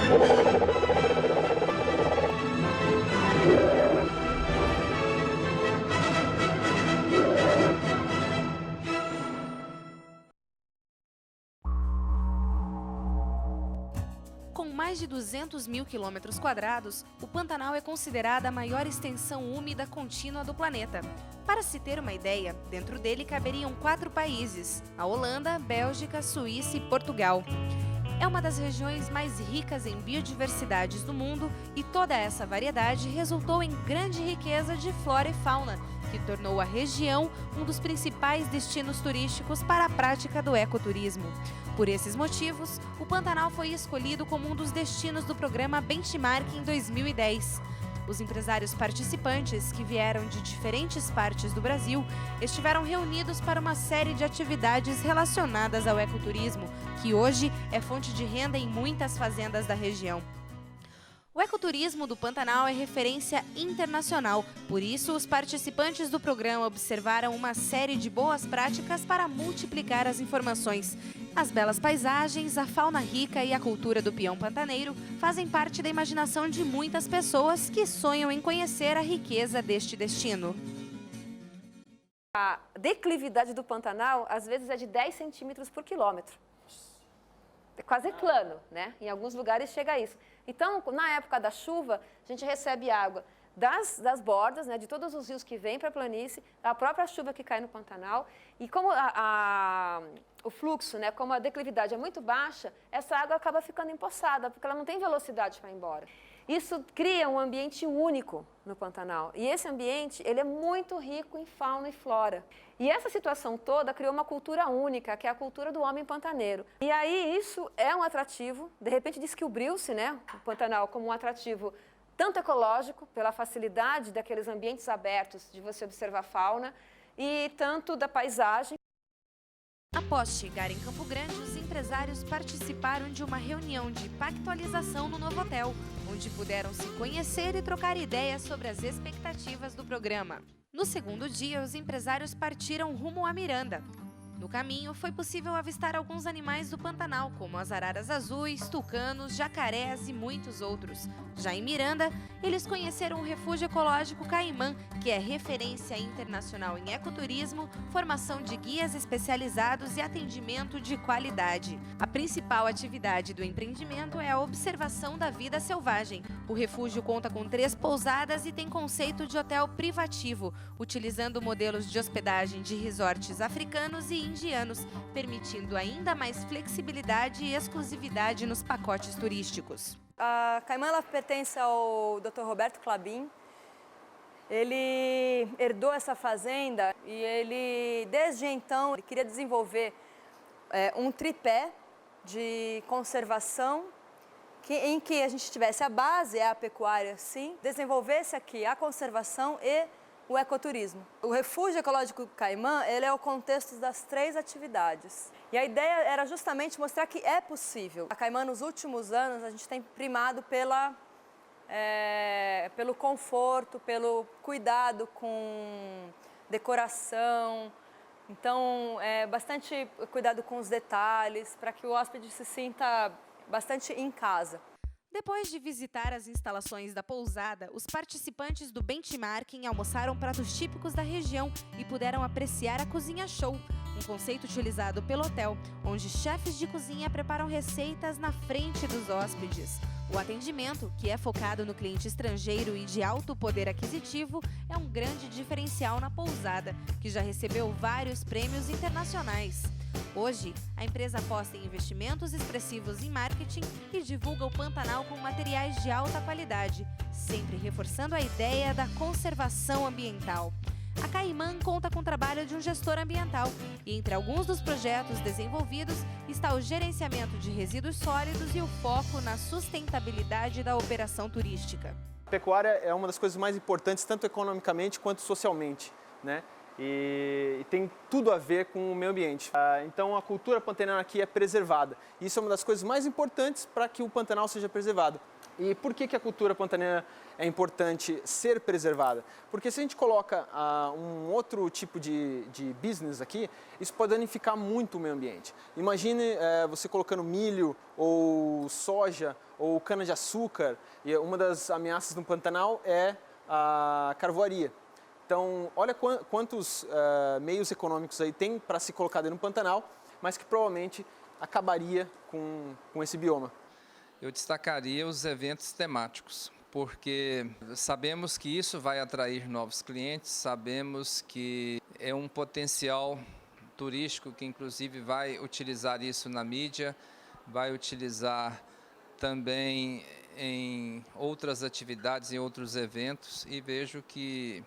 Com mais de 200 mil quilômetros quadrados, o Pantanal é considerada a maior extensão úmida contínua do planeta. Para se ter uma ideia, dentro dele caberiam 4 países: a Holanda, Bélgica, Suíça e Portugal. É uma das regiões mais ricas em biodiversidades do mundo e toda essa variedade resultou em grande riqueza de flora e fauna, que tornou a região um dos principais destinos turísticos para a prática do ecoturismo. Por esses motivos, o Pantanal foi escolhido como um dos destinos do programa Benchmark em 2010. Os empresários participantes, que vieram de diferentes partes do Brasil, estiveram reunidos para uma série de atividades relacionadas ao ecoturismo, que hoje é fonte de renda em muitas fazendas da região. O ecoturismo do Pantanal é referência internacional, por isso os participantes do programa observaram uma série de boas práticas para multiplicar as informações. As belas paisagens, a fauna rica e a cultura do peão pantaneiro fazem parte da imaginação de muitas pessoas que sonham em conhecer a riqueza deste destino. A declividade do Pantanal, às vezes, é de 10 centímetros por quilômetro. É quase plano, né? Em alguns lugares chega a isso. Então, na época da chuva, a gente recebe água das bordas, né, de todos os rios que vêm para a planície, da própria chuva que cai no Pantanal. E como o fluxo, né, como a declividade é muito baixa, essa água acaba ficando empoçada, porque ela não tem velocidade para ir embora. Isso cria um ambiente único no Pantanal. E esse ambiente, ele é muito rico em fauna e flora. E essa situação toda criou uma cultura única, que é a cultura do homem pantaneiro. E aí isso é um atrativo, de repente descobriu-se, né, o Pantanal como um atrativo tanto ecológico, pela facilidade daqueles ambientes abertos de você observar fauna, e tanto da paisagem. Após chegar em Campo Grande, os empresários participaram de uma reunião de pactualização no novo hotel, onde puderam se conhecer e trocar ideias sobre as expectativas do programa. No segundo dia, os empresários partiram rumo a Miranda. No caminho, foi possível avistar alguns animais do Pantanal, como as araras azuis, tucanos, jacarés e muitos outros. Já em Miranda, eles conheceram o Refúgio Ecológico Caimã, que é referência internacional em ecoturismo, formação de guias especializados e atendimento de qualidade. A principal atividade do empreendimento é a observação da vida selvagem. O refúgio conta com 3 pousadas e tem conceito de hotel privativo, utilizando modelos de hospedagem de resorts africanos e indianos, permitindo ainda mais flexibilidade e exclusividade nos pacotes turísticos. A Caimã ela pertence ao Dr. Roberto Clabin. Ele herdou essa fazenda e ele, desde então, ele queria desenvolver um tripé de conservação em que a gente tivesse a base, é a pecuária, sim, desenvolvesse aqui a conservação e o ecoturismo. O Refúgio Ecológico Caimã, ele é o contexto das 3 atividades. E a ideia era justamente mostrar que é possível. A Caimã, nos últimos anos, a gente tem primado pelo conforto, pelo cuidado com decoração. Então, bastante cuidado com os detalhes, para que o hóspede se sinta bastante em casa. Depois de visitar as instalações da pousada, os participantes do benchmarking almoçaram pratos típicos da região e puderam apreciar a Cozinha Show, um conceito utilizado pelo hotel, onde chefes de cozinha preparam receitas na frente dos hóspedes. O atendimento, que é focado no cliente estrangeiro e de alto poder aquisitivo, é um grande diferencial na pousada, que já recebeu vários prêmios internacionais. Hoje, a empresa aposta em investimentos expressivos em marketing e divulga o Pantanal com materiais de alta qualidade, sempre reforçando a ideia da conservação ambiental. A Caimã conta com o trabalho de um gestor ambiental e entre alguns dos projetos desenvolvidos está o gerenciamento de resíduos sólidos e o foco na sustentabilidade da operação turística. A pecuária é uma das coisas mais importantes, tanto economicamente quanto socialmente, né? E tem tudo a ver com o meio ambiente. Então a cultura pantanal aqui é preservada. Isso é uma das coisas mais importantes para que o Pantanal seja preservado. E por que a cultura pantaneira é importante ser preservada? Porque se a gente coloca um outro tipo de business aqui, isso pode danificar muito o meio ambiente. Imagine você colocando milho ou soja ou cana-de-açúcar, e uma das ameaças no Pantanal é a carvoaria. Então, olha quantos meios econômicos aí tem para se colocar dentro do Pantanal, mas que provavelmente acabaria com esse bioma. Eu destacaria os eventos temáticos, porque sabemos que isso vai atrair novos clientes, sabemos que é um potencial turístico que inclusive vai utilizar isso na mídia, vai utilizar também em outras atividades, em outros eventos, e vejo que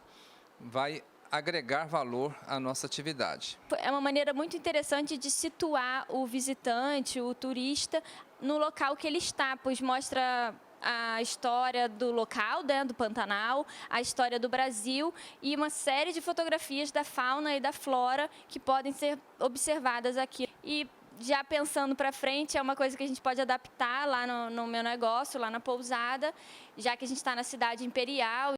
vai agregar valor à nossa atividade. É uma maneira muito interessante de situar o visitante, o turista, no local que ele está, pois mostra a história do local, né, do Pantanal, a história do Brasil e uma série de fotografias da fauna e da flora que podem ser observadas aqui. E já pensando para frente, é uma coisa que a gente pode adaptar lá no meu negócio, lá na pousada, já que a gente está na cidade imperial.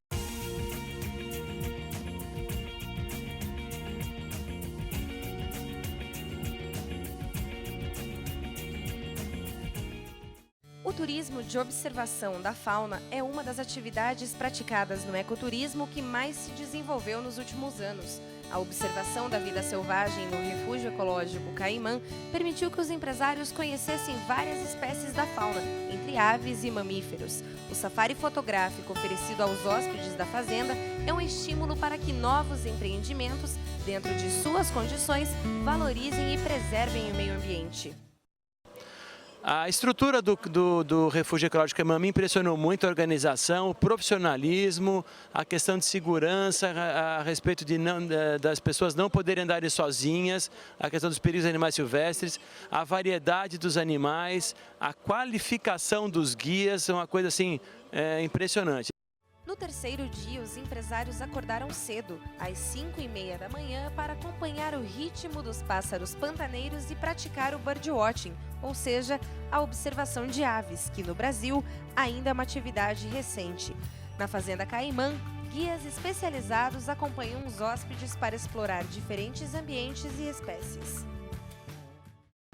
O turismo de observação da fauna é uma das atividades praticadas no ecoturismo que mais se desenvolveu nos últimos anos. A observação da vida selvagem no Refúgio Ecológico Caimã permitiu que os empresários conhecessem várias espécies da fauna, entre aves e mamíferos. O safari fotográfico oferecido aos hóspedes da fazenda é um estímulo para que novos empreendimentos, dentro de suas condições, valorizem e preservem o meio ambiente. A estrutura do Refúgio Ecológico Caimã me impressionou muito, a organização, o profissionalismo, a questão de segurança, a respeito das pessoas não poderem andar sozinhas, a questão dos perigos animais silvestres, a variedade dos animais, a qualificação dos guias, é uma coisa assim impressionante. No terceiro dia, os empresários acordaram cedo, às 5h30 da manhã, para acompanhar o ritmo dos pássaros pantaneiros e praticar o birdwatching, ou seja, a observação de aves, que no Brasil ainda é uma atividade recente. Na Fazenda Caimã, guias especializados acompanham os hóspedes para explorar diferentes ambientes e espécies.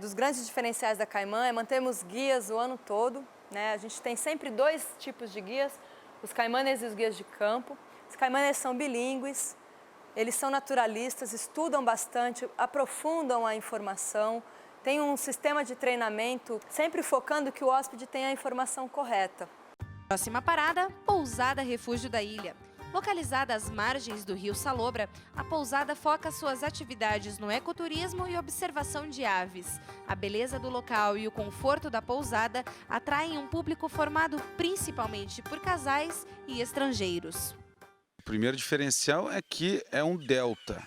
Dos grandes diferenciais da Caimã é mantermos guias o ano todo, né? A gente tem sempre dois tipos de guias, os caimanes e os guias de campo. Os caimanes são bilíngues, eles são naturalistas, estudam bastante, aprofundam a informação, tem um sistema de treinamento sempre focando que o hóspede tenha a informação correta. Próxima parada, Pousada Refúgio da Ilha. Localizada às margens do rio Salobra, a pousada foca suas atividades no ecoturismo e observação de aves. A beleza do local e o conforto da pousada atraem um público formado principalmente por casais e estrangeiros. O primeiro diferencial é que é um delta.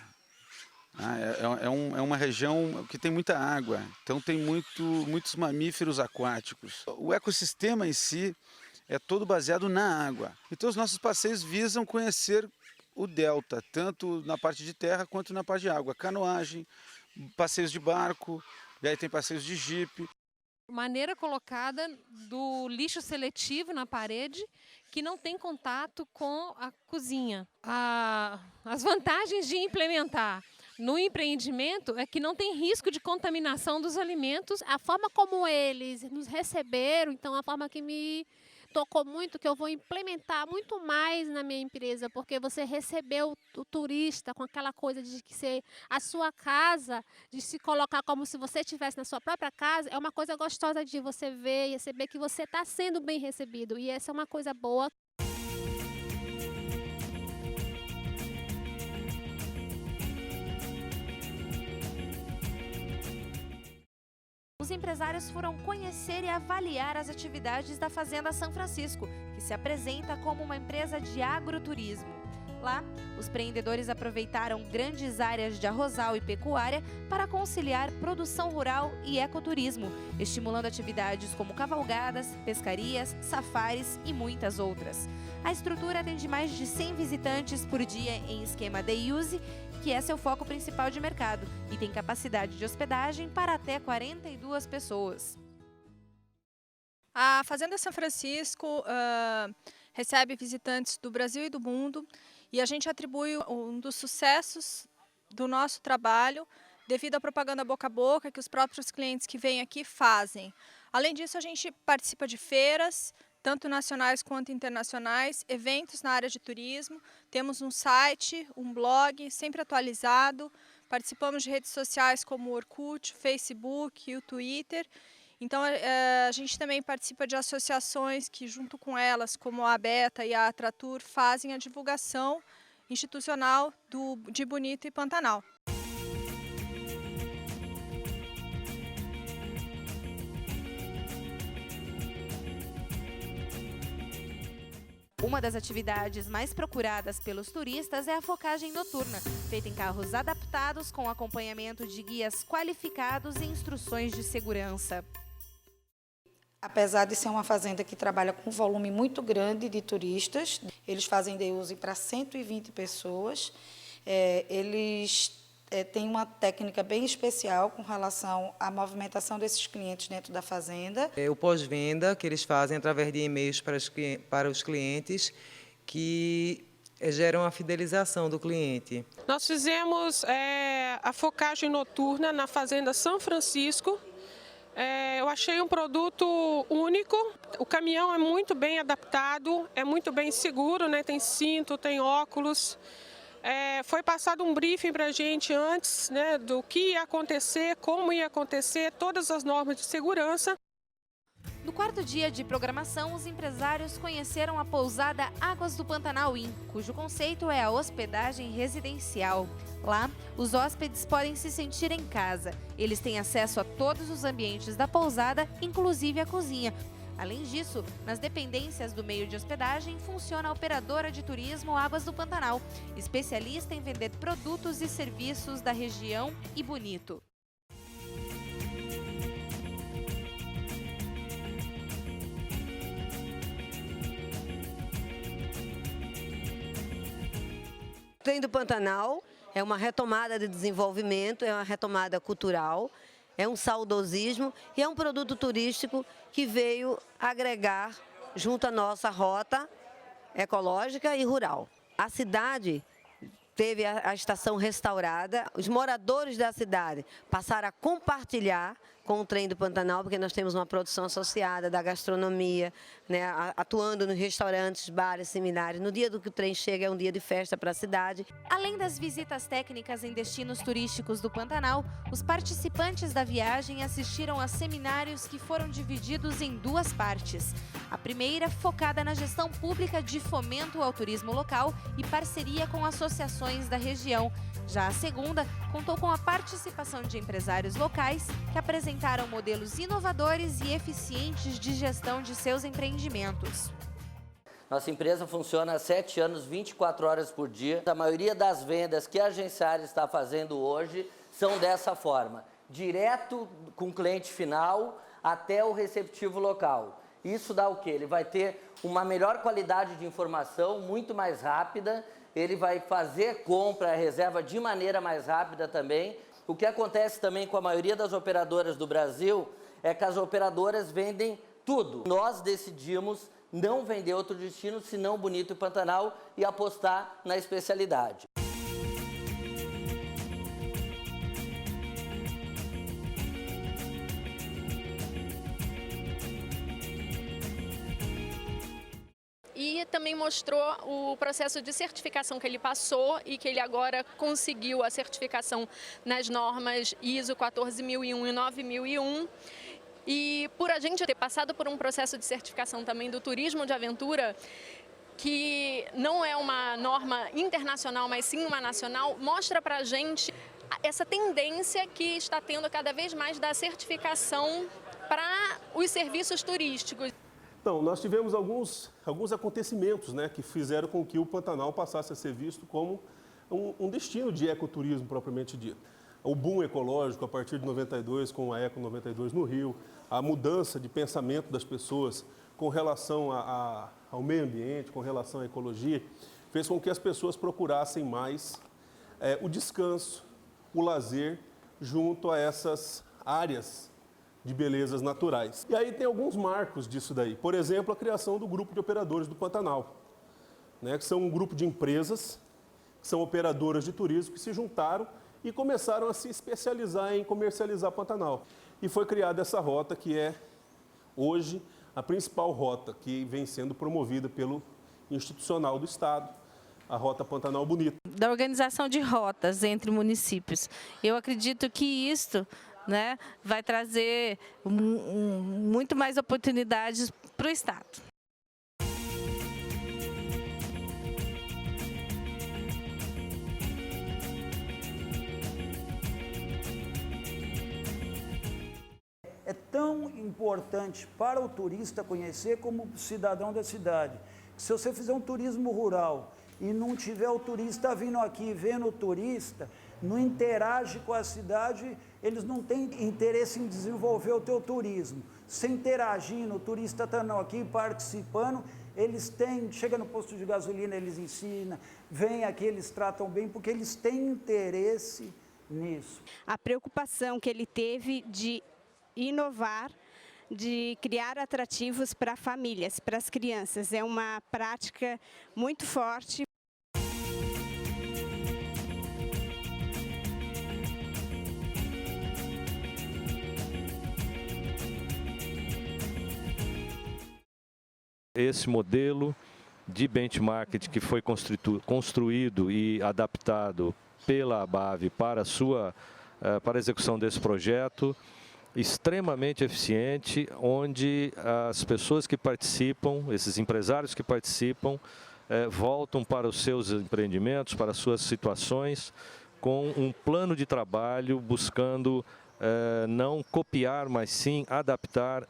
É uma região que tem muita água, então tem muitos mamíferos aquáticos. O ecossistema em si é todo baseado na água. Então os nossos passeios visam conhecer o delta, tanto na parte de terra quanto na parte de água. Canoagem, passeios de barco, e aí tem passeios de jipe. Maneira colocada do lixo seletivo na parede, que não tem contato com a cozinha. As vantagens de implementar no empreendimento é que não tem risco de contaminação dos alimentos. A forma como eles nos receberam, então a forma que me tocou muito, que eu vou implementar muito mais na minha empresa, porque você recebeu o turista com aquela coisa de que ser a sua casa, de se colocar como se você estivesse na sua própria casa, é uma coisa gostosa de você ver e receber que você está sendo bem recebido, e essa é uma coisa boa. Os empresários foram conhecer e avaliar as atividades da Fazenda São Francisco, que se apresenta como uma empresa de agroturismo. Lá, os empreendedores aproveitaram grandes áreas de arrozal e pecuária para conciliar produção rural e ecoturismo, estimulando atividades como cavalgadas, pescarias, safaris e muitas outras. A estrutura atende mais de 100 visitantes por dia em esquema day use, que é seu foco principal de mercado, e tem capacidade de hospedagem para até 42 pessoas. A Fazenda São Francisco recebe visitantes do Brasil e do mundo e a gente atribui um dos sucessos do nosso trabalho devido à propaganda boca a boca que os próprios clientes que vêm aqui fazem. Além disso, a gente participa de feiras, tanto nacionais quanto internacionais, eventos na área de turismo, temos um site, um blog sempre atualizado, participamos de redes sociais como o Orkut, o Facebook e o Twitter. Então, a gente também participa de associações que, junto com elas, como a ABETA e a Atratur, fazem a divulgação institucional de Bonito e Pantanal. Uma das atividades mais procuradas pelos turistas é a focagem noturna, feita em carros adaptados com acompanhamento de guias qualificados e instruções de segurança. Apesar de ser uma fazenda que trabalha com um volume muito grande de turistas, eles fazem day use para 120 pessoas. Eles têm uma técnica bem especial com relação à movimentação desses clientes dentro da fazenda. O pós-venda que eles fazem através de e-mails para os clientes que geram a fidelização do cliente. Nós fizemos a focagem noturna na Fazenda São Francisco. Eu achei um produto único, o caminhão é muito bem adaptado, é muito bem seguro, né? Tem cinto, tem óculos. Foi passado um briefing para a gente antes, né, do que ia acontecer, como ia acontecer, todas as normas de segurança. No quarto dia de programação, os empresários conheceram a pousada Águas do Pantanal Inn, cujo conceito é a hospedagem residencial. Lá, os hóspedes podem se sentir em casa. Eles têm acesso a todos os ambientes da pousada, inclusive a cozinha. Além disso, nas dependências do meio de hospedagem, funciona a operadora de turismo Águas do Pantanal, especialista em vender produtos e serviços da região e Bonito. O Trem do Pantanal é uma retomada de desenvolvimento, é uma retomada cultural, é um saudosismo e é um produto turístico que veio agregar junto à nossa rota ecológica e rural. A cidade teve a estação restaurada, os moradores da cidade passaram a compartilhar com o Trem do Pantanal, porque nós temos uma produção associada da gastronomia, né, atuando nos restaurantes, bares similares. No dia do que o trem chega é um dia de festa para a cidade. Além das visitas técnicas em destinos turísticos do Pantanal, os participantes da viagem assistiram a seminários que foram divididos em duas partes. A primeira, focada na gestão pública de fomento ao turismo local e parceria com associações da região. Já a segunda contou com a participação de empresários locais que apresentaram modelos inovadores e eficientes de gestão de seus empreendimentos. Nossa empresa funciona há 7 anos, 24 horas por dia. A maioria das vendas que a Agenciara está fazendo hoje são dessa forma, direto com o cliente final até o receptivo local. Isso dá o quê? Ele vai ter uma melhor qualidade de informação, muito mais rápida. Ele vai fazer compra, reserva de maneira mais rápida também. O que acontece também com a maioria das operadoras do Brasil é que as operadoras vendem tudo. Nós decidimos não vender outro destino senão Bonito e Pantanal e apostar na especialidade. E também mostrou o processo de certificação que ele passou e que ele agora conseguiu a certificação nas normas ISO 14001 e 9001. E por a gente ter passado por um processo de certificação também do turismo de aventura, que não é uma norma internacional, mas sim uma nacional, mostra para a gente essa tendência que está tendo cada vez mais da certificação para os serviços turísticos. Então, nós tivemos alguns acontecimentos, né, que fizeram com que o Pantanal passasse a ser visto como um destino de ecoturismo propriamente dito. O boom ecológico a partir de 92, com a Eco 92 no Rio, a mudança de pensamento das pessoas com relação ao meio ambiente, com relação à ecologia, fez com que as pessoas procurassem mais o descanso, o lazer, junto a essas áreas de belezas naturais. E aí tem alguns marcos disso daí. Por exemplo, a criação do Grupo de Operadores do Pantanal, né, que são um grupo de empresas, que são operadoras de turismo, que se juntaram e começaram a se especializar em comercializar Pantanal. E foi criada essa rota que é, hoje, a principal rota que vem sendo promovida pelo Institucional do Estado, a Rota Pantanal Bonito. Da organização de rotas entre municípios. Eu acredito que isto, né, vai trazer muito mais oportunidades para o Estado. É tão importante para o turista conhecer como cidadão da cidade. Se você fizer um turismo rural e não tiver o turista vindo aqui, vendo o turista, não interage com a cidade, eles não têm interesse em desenvolver o teu turismo. Se interagindo, o turista estando aqui participando, eles têm, chega no posto de gasolina, eles ensinam, vem aqui, eles tratam bem, porque eles têm interesse nisso. A preocupação que ele teve de inovar, de criar atrativos para famílias, para as crianças, é uma prática muito forte. Esse modelo de benchmarking que foi construído e adaptado pela ABAV para a execução desse projeto, extremamente eficiente, onde as pessoas que participam, esses empresários que participam, voltam para os seus empreendimentos, para as suas situações, com um plano de trabalho, buscando não copiar, mas sim adaptar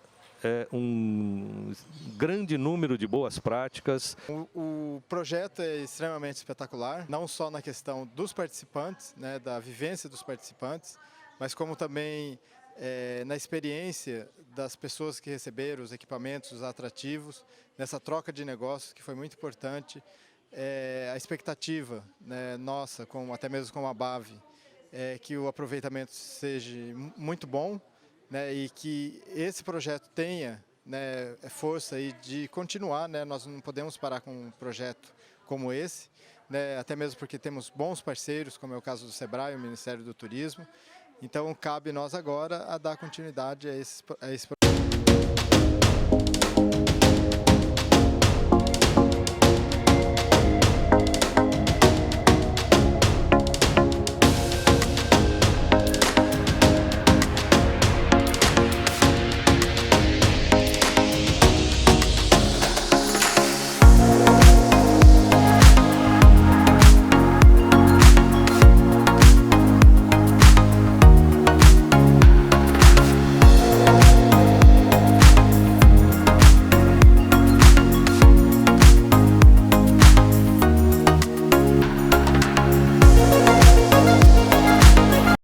um grande número de boas práticas. O projeto é extremamente espetacular, não só na questão dos participantes, né, da vivência dos participantes, mas como também na experiência das pessoas que receberam os equipamentos, os atrativos, nessa troca de negócios que foi muito importante. A expectativa, né, nossa, até mesmo com a ABAV, é que o aproveitamento seja muito bom, né, e que esse projeto tenha, né, força aí de continuar, né, nós não podemos parar com um projeto como esse, né, até mesmo porque temos bons parceiros, como é o caso do SEBRAE, o Ministério do Turismo. Então, cabe nós agora a dar continuidade a esse projeto.